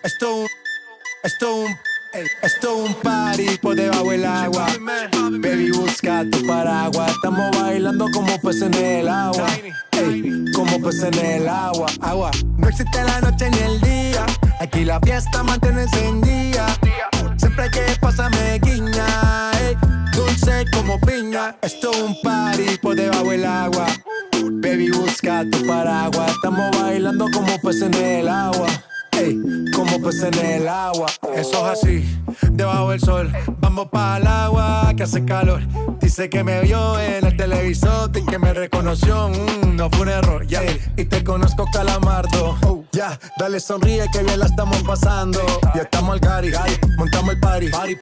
Esto es un party por debajo del agua. Baby, busca tu paraguas. Estamos bailando como peces en el agua. Ey, como peces en el agua. Agua. No existe la noche ni el día. Aquí la fiesta mantiene encendida. Siempre que pasa me guiña. Ey, dulce como piña. Esto es un party por debajo del agua. Baby, busca tu paraguas. Estamos bailando como peces en el agua. Ey, como peces en el agua. Eso es así, debajo del sol. Vamos para el agua que hace calor. Dice que me vio en el televisor y que me reconoció. No fue un error, ya. Y te conozco, Calamardo. Ya, dale sonríe que bien la estamos pasando. Ya estamos al cari, montamos el party.